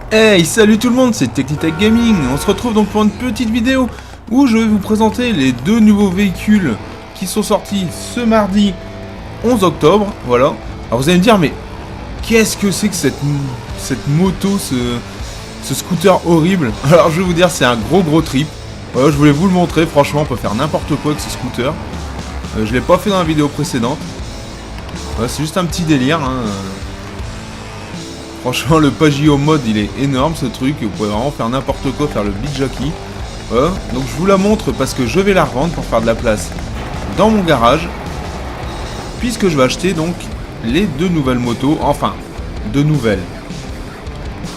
Hey, salut tout le monde, c'est Technitech Gaming. On se retrouve donc pour une petite vidéo où je vais vous présenter les deux nouveaux véhicules qui sont sortis ce mardi 11 octobre. Voilà. Alors vous allez me dire, mais qu'est-ce que c'est que cette moto, ce scooter horrible? Alors je vais vous dire, c'est un gros trip. Voilà, je voulais vous le montrer. Franchement, on peut faire n'importe quoi avec ce scooter. Je l'ai pas fait dans la vidéo précédente. Voilà, c'est juste un petit délire, hein. Franchement, le Pagio mode, il est énorme ce truc. Vous pouvez vraiment faire n'importe quoi, faire le beat jockey. Voilà. Donc je vous la montre parce que je vais la revendre pour faire de la place dans mon garage. Puisque je vais acheter donc les deux nouvelles motos. Enfin, deux nouvelles.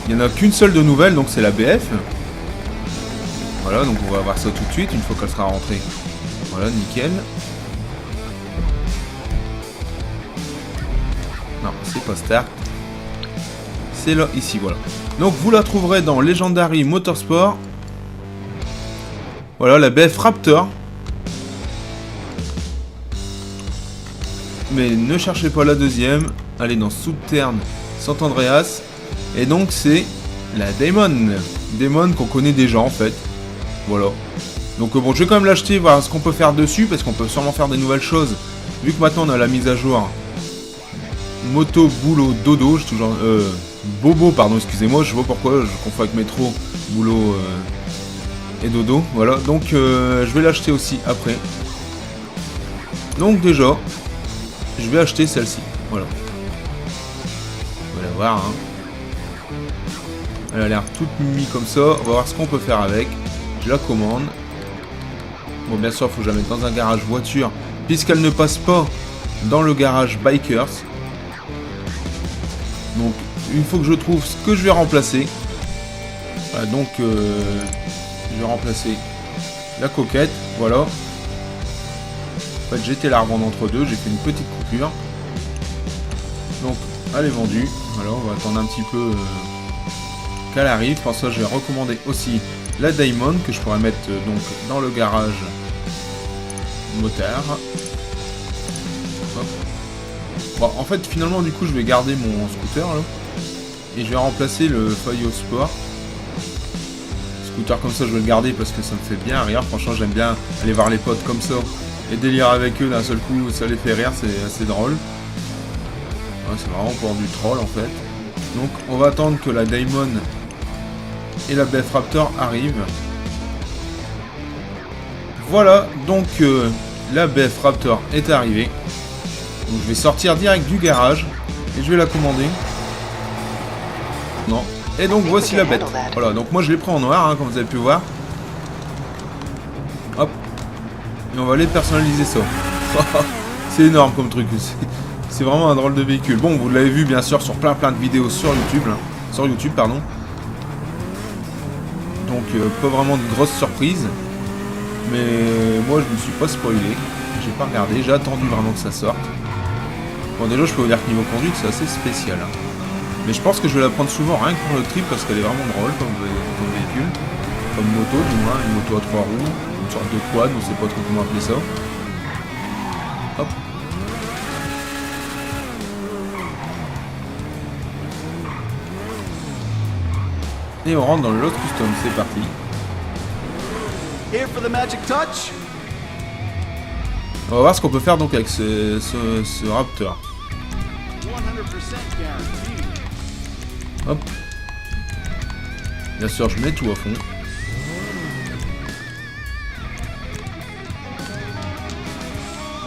Il n'y en a qu'une seule de nouvelle, donc c'est la BF. Voilà, donc on va voir ça tout de suite une fois qu'elle sera rentrée. Voilà, nickel. Non, c'est pas Start. C'est là, ici, voilà. Donc vous la trouverez dans Legendary Motorsport. Voilà, la BF Raptor. Mais ne cherchez pas la deuxième. Allez dans Southern Sant Andreas. Et donc c'est la Damon. Damon qu'on connaît déjà en fait. Voilà. Donc bon, je vais quand même l'acheter, voir ce qu'on peut faire dessus. Parce qu'on peut sûrement faire des nouvelles choses. Vu que maintenant on a la mise à jour. Moto, boulot, dodo. J'ai toujours... Bobo, pardon, excusez-moi, je vois pourquoi je confonds avec métro, boulot et dodo, voilà, donc je vais l'acheter aussi après. Donc déjà, je vais acheter celle-ci, voilà. Vous allez voir, hein. Elle a l'air toute mimi comme ça, on va voir ce qu'on peut faire avec. Je la commande. Bon, bien sûr, il faut que je la mette dans un garage voiture, puisqu'elle ne passe pas dans le garage Bikers. Donc, il faut que je trouve ce que je vais remplacer. Voilà, donc je vais remplacer la coquette. Voilà. En fait, j'étais la revendre entre deux. J'ai fait une petite coupure. Donc, elle est vendue. Voilà, on va attendre un petit peu qu'elle arrive. Pour ça, je vais recommander aussi la Diamond que je pourrais mettre donc dans le garage motard. Hop. Bon, en fait, finalement, du coup, je vais garder mon scooter là. Et je vais remplacer le Fayo Sport. Scooter comme ça, je vais le garder parce que ça me fait bien rire. Franchement, j'aime bien aller voir les potes comme ça et délire avec eux d'un seul coup. Ça les fait rire, c'est assez drôle. Ouais, c'est vraiment pour du troll en fait. Donc, on va attendre que la Damon et la BF Raptor arrivent. Voilà, donc la BF Raptor est arrivée. Donc, je vais sortir direct du garage et je vais la commander. Non. Et donc voici la bête. Voilà, donc moi je l'ai pris en noir, hein, comme vous avez pu voir. Hop. Et on va aller personnaliser ça. C'est énorme comme truc. C'est vraiment un drôle de véhicule. Bon, vous l'avez vu bien sûr sur plein de vidéos sur YouTube. Hein, sur YouTube, pardon. Donc pas vraiment de grosses surprises. Mais moi je me suis pas spoilé. J'ai pas regardé, j'ai attendu vraiment que ça sorte. Bon, déjà je peux vous dire que niveau conduite c'est assez spécial. Hein. Mais je pense que je vais la prendre souvent rien que pour le trip parce qu'elle est vraiment drôle comme véhicule. Comme moto du moins, une moto à 3 roues, une sorte de quad, on sait pas trop comment appeler ça. Hop. Et on rentre dans le Lost Custom, c'est parti. Here for the magic touch. On va voir ce qu'on peut faire donc avec ce Raptor. 100% guaranteed. Hop. Bien sûr, je mets tout à fond.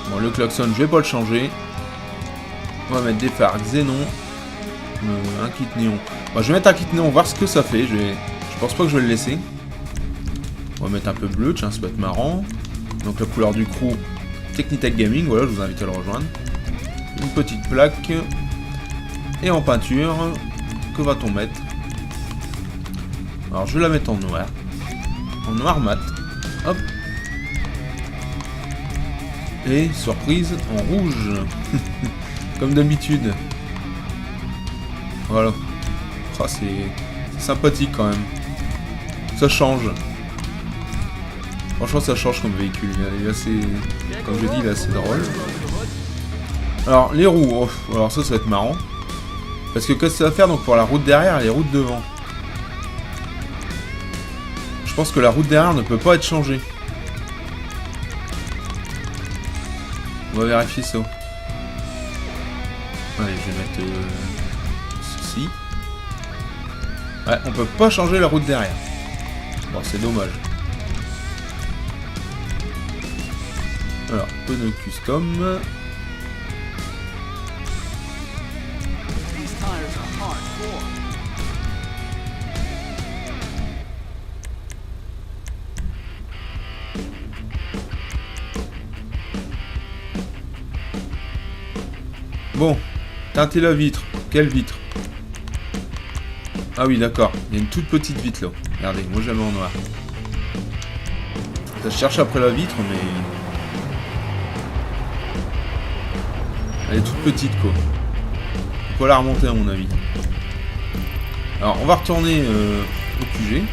Bon, le klaxon, je vais pas le changer. On va mettre des phares xénon. Un kit néon. Bon, je vais mettre un kit néon, voir ce que ça fait. Je pense pas que je vais le laisser. On va mettre un peu bleu, tiens, ça peut être marrant. Donc la couleur du crew, Technitech Gaming, voilà, je vous invite à le rejoindre. Une petite plaque. Et en peinture, que va-t-on mettre? Alors je vais la mettre en noir. En noir mat. Hop. Et surprise, en rouge. Comme d'habitude. Voilà. Oh, c'est sympathique quand même. Ça change. Franchement ça change comme véhicule. Il est assez... Comme je dis, il est assez drôle. Alors les roues. Oh, alors ça va être marrant. Parce que qu'est-ce que ça va faire donc pour la route derrière et les routes devant? Je pense que la route derrière ne peut pas être changée. On va vérifier ça. Allez, je vais mettre ceci. Ouais, on peut pas changer la route derrière. Bon, c'est dommage. Alors, pneus custom. These tires are hardcore. Bon, teinter la vitre. Quelle vitre? Ah oui, d'accord. Il y a une toute petite vitre là. Regardez, moi j'aime en noir. Ça cherche après la vitre, mais... elle est toute petite quoi. Faut pas la remonter à mon avis. Alors, on va retourner au QG.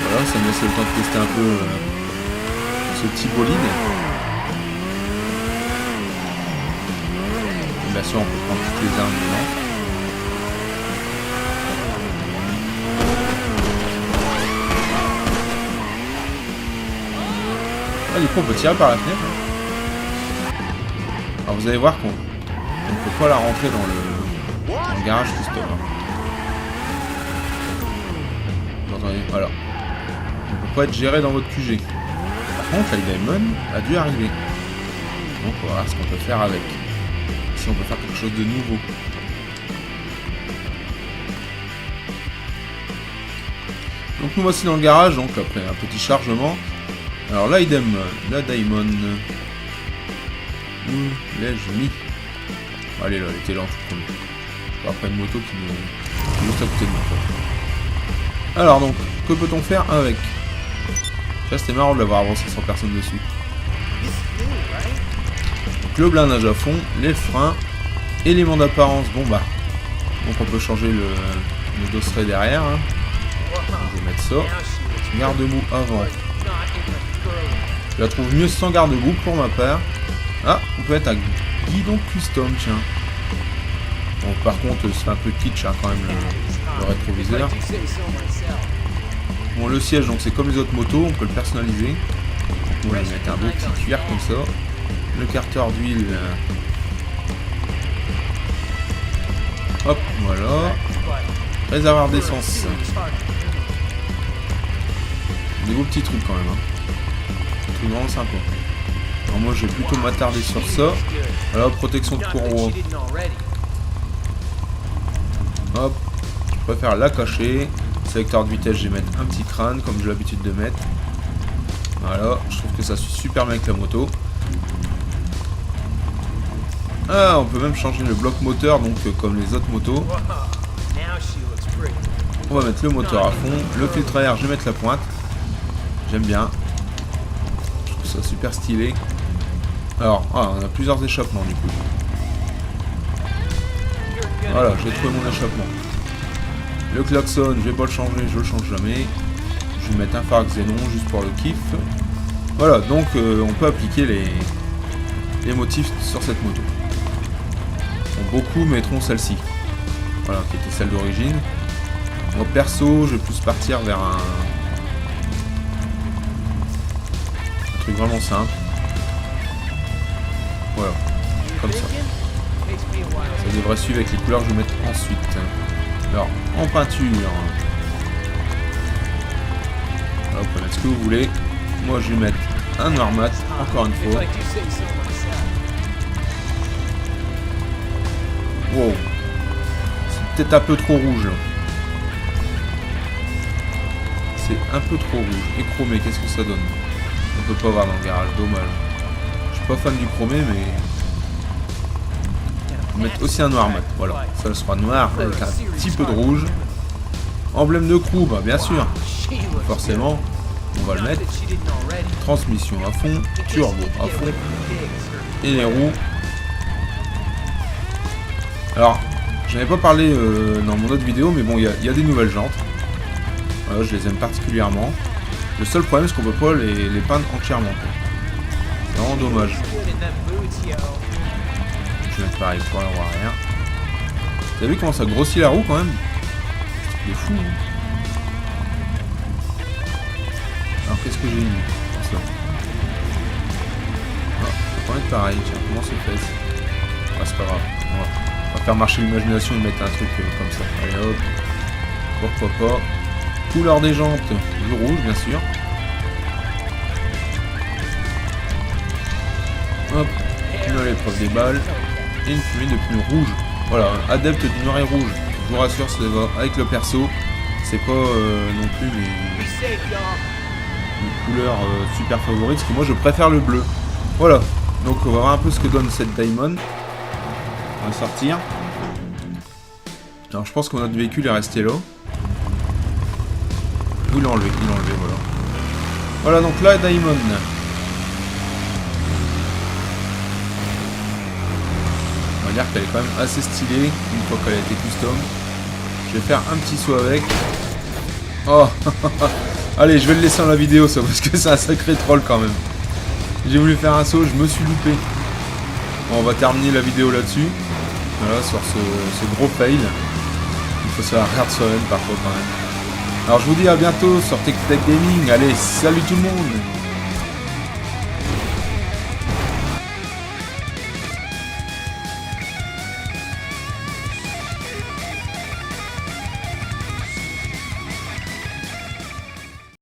Voilà, ça me laisse le temps de tester un peu ce petit bolide. Et bien sûr, on peut prendre toutes les armes dedans. Ah, du coup, on peut tirer par la fenêtre. Alors, vous allez voir qu'on ne peut pas la rentrer dans le garage custom. Vous entendez? Voilà. On ne peut pas être géré dans votre QG. Par contre, la Diamond a dû arriver. Donc, on va voir ce qu'on peut faire avec. Si on peut faire quelque chose de nouveau. Donc, nous voici dans le garage. Donc, après un petit chargement. Alors, la Diamond. Où l'ai-je mis? Allez, là, elle était là en tout premier. Après une moto qui est juste à côté de moi. Alors donc, que peut-on faire avec? Là, c'était marrant de l'avoir avancé sans personne dessus. Donc, le blindage à fond, les freins, éléments d'apparence, bon bah. Donc on peut changer le dosseret derrière. Hein. Je vais mettre ça. Garde-boue avant. Je la trouve mieux sans garde-boue pour ma part. Ah, on peut mettre un guidon custom, tiens. Bon, par contre, c'est un peu kitsch hein, quand même le rétroviseur. Bon, le siège, donc c'est comme les autres motos, on peut le personnaliser. On va mettre un beau petit cuir comme ça. Le carter d'huile. Hop, voilà. Réservoir d'essence. Des beaux petits trucs quand même. Hein. Des trucs vraiment sympa. Alors moi, je vais plutôt m'attarder sur ça. Voilà, protection de courroie. Hop, je préfère la cacher. Sélecteur de vitesse, je vais mettre un petit crâne comme j'ai l'habitude de mettre. Voilà, je trouve que ça suit super bien avec la moto. Ah, on peut même changer le bloc moteur, donc comme les autres motos. On va mettre le moteur à fond. Le filtre à air, je vais mettre la pointe. J'aime bien. Je trouve ça super stylé. Alors, on a plusieurs échappements du coup. Voilà, j'ai trouvé mon échappement. Le klaxon, je vais pas le changer, je le change jamais. Je vais mettre un phare xénon juste pour le kiff. Voilà, donc on peut appliquer les motifs sur cette moto. Bon, beaucoup mettront celle-ci. Voilà, qui était celle d'origine. Moi perso, je vais plus partir vers un truc vraiment simple. Voilà, comme ça. Ça devrait suivre avec les couleurs que je vais mettre ensuite. Alors, en peinture. Là, vous pouvez mettre ce que vous voulez. Moi, je vais mettre un noir mat, encore une fois. Wow. C'est peut-être un peu trop rouge. Là. C'est un peu trop rouge. Et chromé, qu'est-ce que ça donne? On peut pas voir dans le garage, dommage. Je suis pas fan du chromé, mais... on va mettre aussi un noir mat, voilà. Ça sera noir avec un petit peu de rouge. Emblème de crew, bah bien sûr. Forcément, on va le mettre. Transmission à fond, turbo à fond. Et les roues. Alors, j'en avais pas parlé dans mon autre vidéo, mais bon, il y a des nouvelles jantes. Voilà, je les aime particulièrement. Le seul problème, c'est qu'on peut pas les peindre entièrement. C'est vraiment dommage. Je vais mettre pareil pour la roue arrière. Vous avez vu comment ça grossit la roue quand même? C'est fou. qu'est-ce que j'ai mis pour ça? Ah, ça va être pareil, tiens, comment se fait? Ah, c'est pas grave, on va faire marcher l'imagination et mettre un truc comme ça. Allez hop, pourquoi pas. Couleur des jantes, du rouge bien sûr. Hop, pneu à l'épreuve des balles. Et une fumée de pneus rouge. Voilà, adepte du noir et rouge. Je vous rassure, ça va avec le perso. C'est pas non plus mes couleurs super favorites, parce que moi je préfère le bleu. Voilà, donc on va voir un peu ce que donne cette Diamond. On va sortir. Alors je pense que notre véhicule est resté là. Il l'a enlevé, voilà. Voilà donc la Diamond. On va dire qu'elle est quand même assez stylée une fois qu'elle a été custom. Je vais faire un petit saut avec. Oh. Allez, je vais le laisser dans la vidéo ça, parce que c'est un sacré troll quand même. J'ai voulu faire un saut, je me suis loupé. Bon, on va terminer la vidéo là-dessus. Voilà, sur ce gros fail. Il faut se faire rire de soi-même parfois quand même. Alors je vous dis à bientôt sur TechTech Gaming. Allez, salut tout le monde!